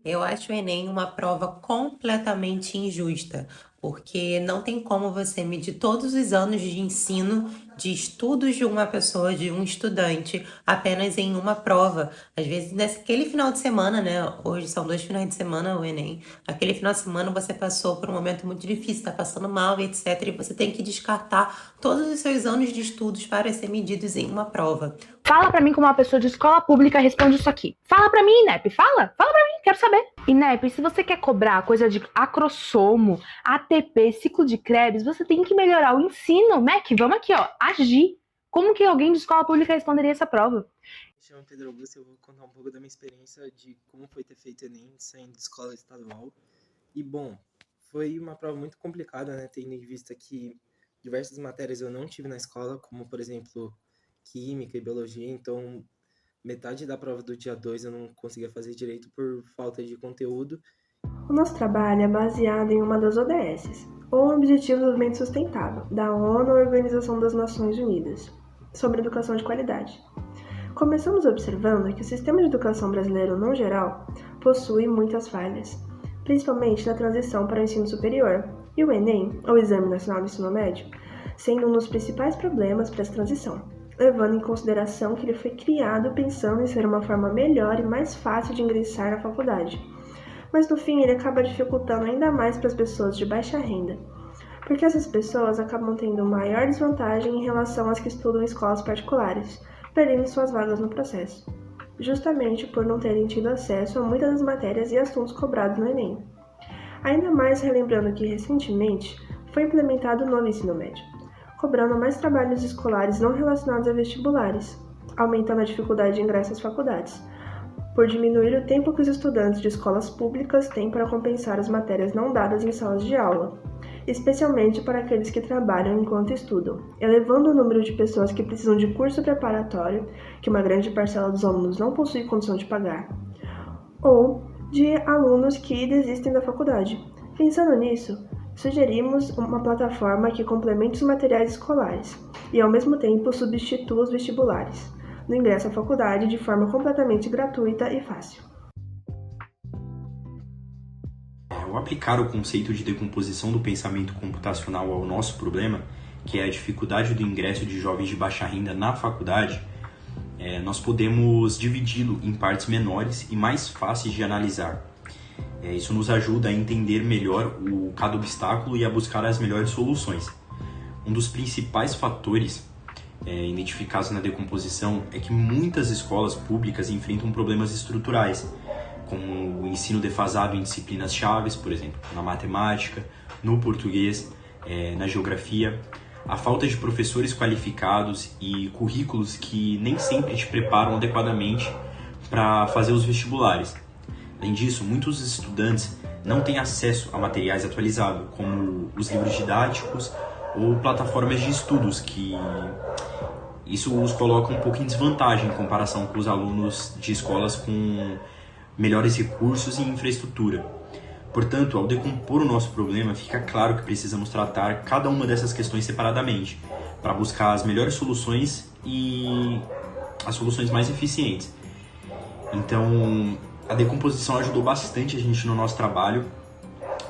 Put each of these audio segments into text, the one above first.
Eu acho o Enem uma prova completamente injusta, porque não tem como você medir todos os anos de ensino, de estudos de uma pessoa, de um estudante, apenas em uma prova. Às vezes, naquele final de semana, né? Hoje são 2 finais de semana o Enem. Aquele final de semana você passou por um momento muito difícil, está passando mal, e etc. E você tem que descartar todos os seus anos de estudos para ser medidos em uma prova. Fala pra mim como uma pessoa de escola pública responde isso aqui. Fala pra mim, INEP, fala pra mim, quero saber. INEP, se você quer cobrar coisa de acrossomo, ATP, ciclo de Krebs, você tem que melhorar o ensino, MEC, vamos aqui, ó, agir. Como que alguém de escola pública responderia essa prova? Me chamo Pedro Augusto e eu vou contar um pouco da minha experiência de como foi ter feito Enem saindo de escola estadual. E, bom, foi uma prova muito complicada, né, tendo em vista que diversas matérias eu não tive na escola, como, por exemplo, Química e Biologia, então metade da prova do dia 2 eu não conseguia fazer direito por falta de conteúdo. O nosso trabalho é baseado em uma das ODSs, ou Objetivos de Desenvolvimento Sustentável, da ONU, Organização das Nações Unidas, sobre educação de qualidade. Começamos observando que o sistema de educação brasileiro, no geral, possui muitas falhas, principalmente na transição para o ensino superior, e o Enem, ou Exame Nacional do Ensino Médio, sendo um dos principais problemas para essa transição, levando em consideração que ele foi criado pensando em ser uma forma melhor e mais fácil de ingressar na faculdade. Mas no fim ele acaba dificultando ainda mais para as pessoas de baixa renda, porque essas pessoas acabam tendo maior desvantagem em relação às que estudam em escolas particulares, perdendo suas vagas no processo, justamente por não terem tido acesso a muitas das matérias e assuntos cobrados no Enem. Ainda mais relembrando que recentemente foi implementado o novo ensino médio, cobrando mais trabalhos escolares não relacionados a vestibulares, aumentando a dificuldade de ingresso às faculdades, por diminuir o tempo que os estudantes de escolas públicas têm para compensar as matérias não dadas em salas de aula, especialmente para aqueles que trabalham enquanto estudam, elevando o número de pessoas que precisam de curso preparatório, que uma grande parcela dos alunos não possui condição de pagar, ou de alunos que desistem da faculdade. Pensando nisso, sugerimos uma plataforma que complemente os materiais escolares e, ao mesmo tempo, substitua os vestibulares, no ingresso à faculdade de forma completamente gratuita e fácil. Ao aplicar o conceito de decomposição do pensamento computacional ao nosso problema, que é a dificuldade do ingresso de jovens de baixa renda na faculdade, nós podemos dividi-lo em partes menores e mais fáceis de analisar. Isso nos ajuda a entender melhor cada obstáculo e a buscar as melhores soluções. Um dos principais fatores identificados na decomposição é que muitas escolas públicas enfrentam problemas estruturais, como o ensino defasado em disciplinas chaves, por exemplo, na matemática, no português, na geografia, a falta de professores qualificados e currículos que nem sempre te preparam adequadamente para fazer os vestibulares. Além disso, muitos estudantes não têm acesso a materiais atualizados, como os livros didáticos ou plataformas de estudos, que isso os coloca um pouco em desvantagem em comparação com os alunos de escolas com melhores recursos e infraestrutura. Portanto, ao decompor o nosso problema, fica claro que precisamos tratar cada uma dessas questões separadamente, para buscar as melhores soluções e as soluções mais eficientes. Então, a decomposição ajudou bastante a gente no nosso trabalho,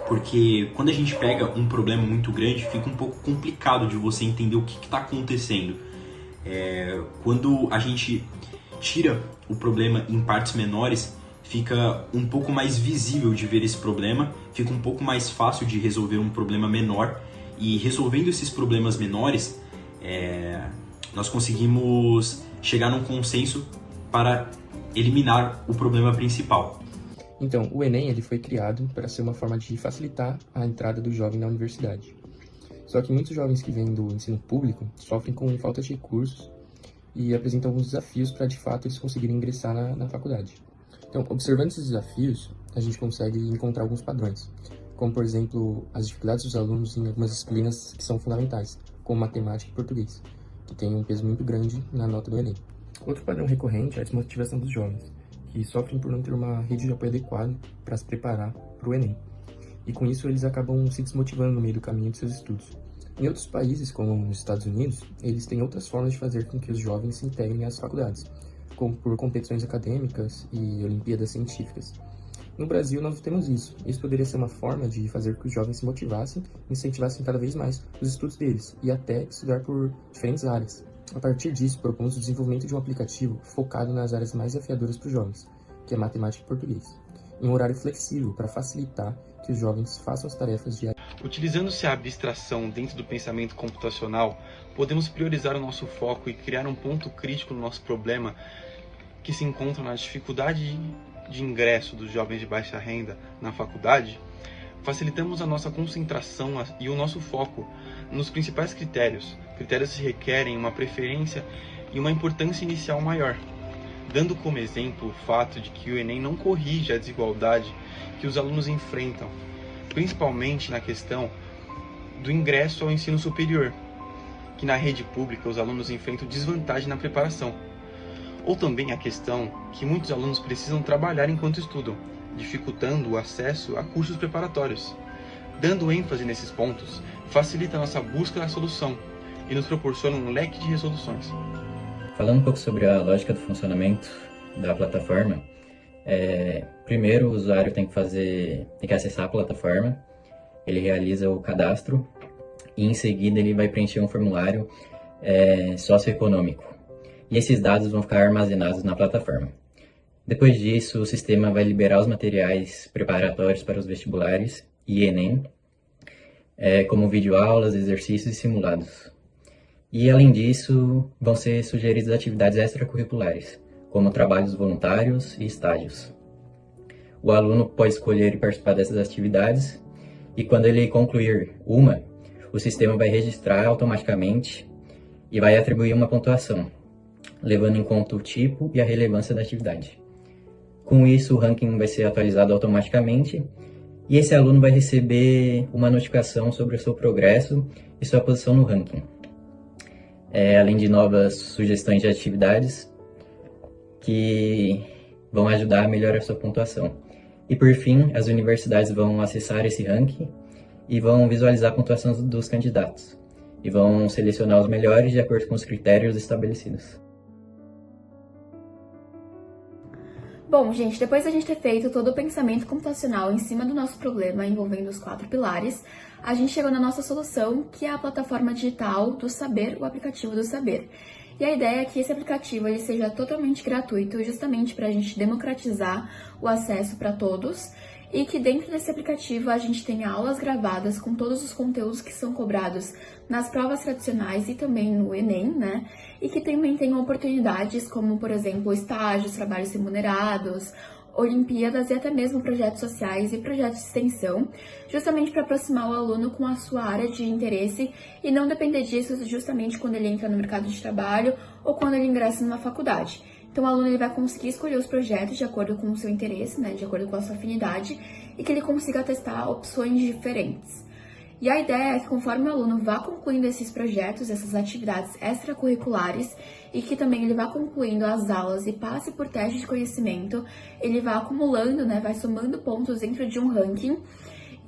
porque quando a gente pega um problema muito grande, fica um pouco complicado de você entender o que está acontecendo. Quando a gente tira o problema em partes menores, fica um pouco mais visível de ver esse problema, fica um pouco mais fácil de resolver um problema menor, e resolvendo esses problemas menores, nós conseguimos chegar num consenso para eliminar o problema principal. Então, o Enem ele foi criado para ser uma forma de facilitar a entrada do jovem na universidade. Só que muitos jovens que vêm do ensino público sofrem com falta de recursos e apresentam alguns desafios para, de fato, eles conseguirem ingressar na faculdade. Então, observando esses desafios, a gente consegue encontrar alguns padrões, como, por exemplo, as dificuldades dos alunos em algumas disciplinas que são fundamentais, como matemática e português, que têm um peso muito grande na nota do Enem. Outro padrão recorrente é a desmotivação dos jovens, que sofrem por não ter uma rede de apoio adequada para se preparar para o Enem. E com isso eles acabam se desmotivando no meio do caminho de seus estudos. Em outros países, como nos Estados Unidos, eles têm outras formas de fazer com que os jovens se integrem às faculdades, como por competições acadêmicas e olimpíadas científicas. No Brasil, nós não temos isso. Isso poderia ser uma forma de fazer com que os jovens se motivassem e incentivassem cada vez mais os estudos deles, e até estudar por diferentes áreas. A partir disso, propomos o desenvolvimento de um aplicativo focado nas áreas mais desafiadoras para os jovens, que é matemática e português, em um horário flexível para facilitar que os jovens façam as tarefas diárias. Utilizando-se a abstração dentro do pensamento computacional, podemos priorizar o nosso foco e criar um ponto crítico no nosso problema, que se encontra na dificuldade de ingresso dos jovens de baixa renda na faculdade. Facilitamos a nossa concentração e o nosso foco nos principais critérios que requerem uma preferência e uma importância inicial maior, dando como exemplo o fato de que o Enem não corrige a desigualdade que os alunos enfrentam, principalmente na questão do ingresso ao ensino superior, que na rede pública os alunos enfrentam desvantagem na preparação, ou também a questão que muitos alunos precisam trabalhar enquanto estudam, dificultando o acesso a cursos preparatórios. Dando ênfase nesses pontos, facilita a nossa busca da solução e nos proporciona um leque de resoluções. Falando um pouco sobre a lógica do funcionamento da plataforma, primeiro o usuário tem que acessar a plataforma, ele realiza o cadastro e em seguida ele vai preencher um formulário socioeconômico. E esses dados vão ficar armazenados na plataforma. Depois disso, o sistema vai liberar os materiais preparatórios para os vestibulares e Enem, como videoaulas, exercícios e simulados. E, além disso, vão ser sugeridas atividades extracurriculares, como trabalhos voluntários e estágios. O aluno pode escolher e participar dessas atividades, e quando ele concluir uma, o sistema vai registrar automaticamente e vai atribuir uma pontuação, levando em conta o tipo e a relevância da atividade. Com isso, o ranking vai ser atualizado automaticamente e esse aluno vai receber uma notificação sobre o seu progresso e sua posição no ranking. Além de novas sugestões de atividades que vão ajudar a melhorar a sua pontuação. E por fim, as universidades vão acessar esse ranking e vão visualizar a pontuação dos candidatos e vão selecionar os melhores de acordo com os critérios estabelecidos. Bom, gente, depois da gente ter feito todo o pensamento computacional em cima do nosso problema envolvendo os 4 pilares, a gente chegou na nossa solução, que é a plataforma digital do saber, o aplicativo do saber. E a ideia é que esse aplicativo ele seja totalmente gratuito, justamente para a gente democratizar o acesso para todos, e que dentro desse aplicativo a gente tenha aulas gravadas com todos os conteúdos que são cobrados nas provas tradicionais e também no Enem, né? E que também tenham oportunidades como, por exemplo, estágios, trabalhos remunerados, Olimpíadas e até mesmo projetos sociais e projetos de extensão, justamente para aproximar o aluno com a sua área de interesse e não depender disso justamente quando ele entra no mercado de trabalho ou quando ele ingressa numa faculdade. Então, o aluno ele vai conseguir escolher os projetos de acordo com o seu interesse, né, de acordo com a sua afinidade, e que ele consiga testar opções diferentes. E a ideia é que conforme o aluno vá concluindo esses projetos, essas atividades extracurriculares, e que também ele vá concluindo as aulas e passe por teste de conhecimento, ele vai acumulando, né, vai somando pontos dentro de um ranking,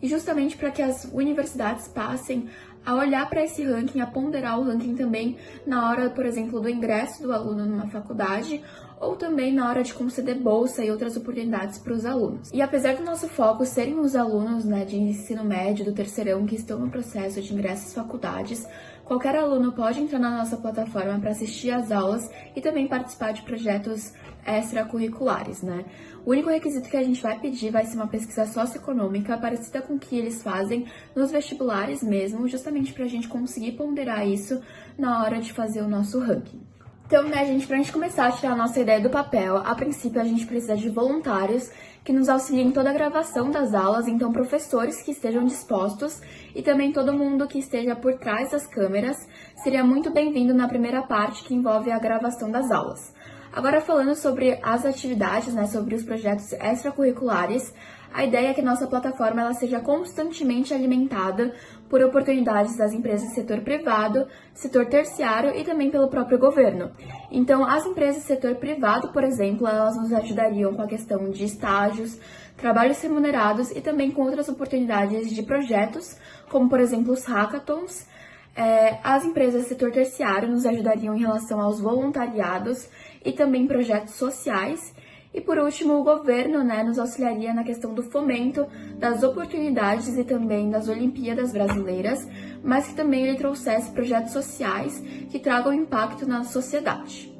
e justamente para que as universidades passem a olhar para esse ranking, a ponderar o ranking também na hora, por exemplo, do ingresso do aluno numa faculdade, ou também na hora de conceder bolsa e outras oportunidades para os alunos. E apesar do nosso foco serem os alunos, né, de ensino médio, do terceirão, que estão no processo de ingresso às faculdades, qualquer aluno pode entrar na nossa plataforma para assistir às aulas e também participar de projetos extracurriculares, né? O único requisito que a gente vai pedir vai ser uma pesquisa socioeconômica parecida com o que eles fazem nos vestibulares mesmo, justamente para a gente conseguir ponderar isso na hora de fazer o nosso ranking. Então, né, gente, pra gente começar a tirar a nossa ideia do papel, a princípio a gente precisa de voluntários que nos auxiliem em toda a gravação das aulas, então professores que estejam dispostos e também todo mundo que esteja por trás das câmeras seria muito bem-vindo na primeira parte que envolve a gravação das aulas. Agora falando sobre as atividades, né, sobre os projetos extracurriculares, a ideia é que a nossa plataforma ela seja constantemente alimentada por oportunidades das empresas do setor privado, setor terciário e também pelo próprio governo. Então, as empresas do setor privado, por exemplo, elas nos ajudariam com a questão de estágios, trabalhos remunerados e também com outras oportunidades de projetos, como, por exemplo, os hackathons. As empresas do setor terciário nos ajudariam em relação aos voluntariados e também projetos sociais. E por último, o governo, nos auxiliaria na questão do fomento das oportunidades e também das Olimpíadas brasileiras, mas que também ele trouxesse projetos sociais que tragam impacto na sociedade.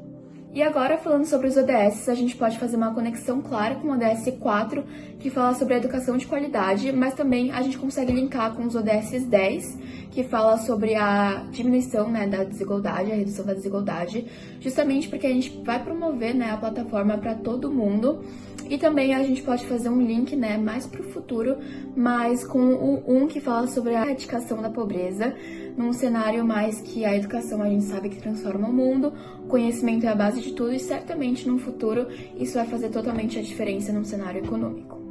E agora, falando sobre os ODS, a gente pode fazer uma conexão clara com o ODS 4, que fala sobre a educação de qualidade, mas também a gente consegue linkar com os ODS 10, que fala sobre a diminuição da desigualdade, a redução da desigualdade, justamente porque a gente vai promover a plataforma para todo mundo. E também a gente pode fazer um link mais para o futuro, mas com o que fala sobre a erradicação da pobreza, num cenário mais que a educação a gente sabe que transforma o mundo, o conhecimento é a base de tudo e certamente no futuro isso vai fazer totalmente a diferença num cenário econômico.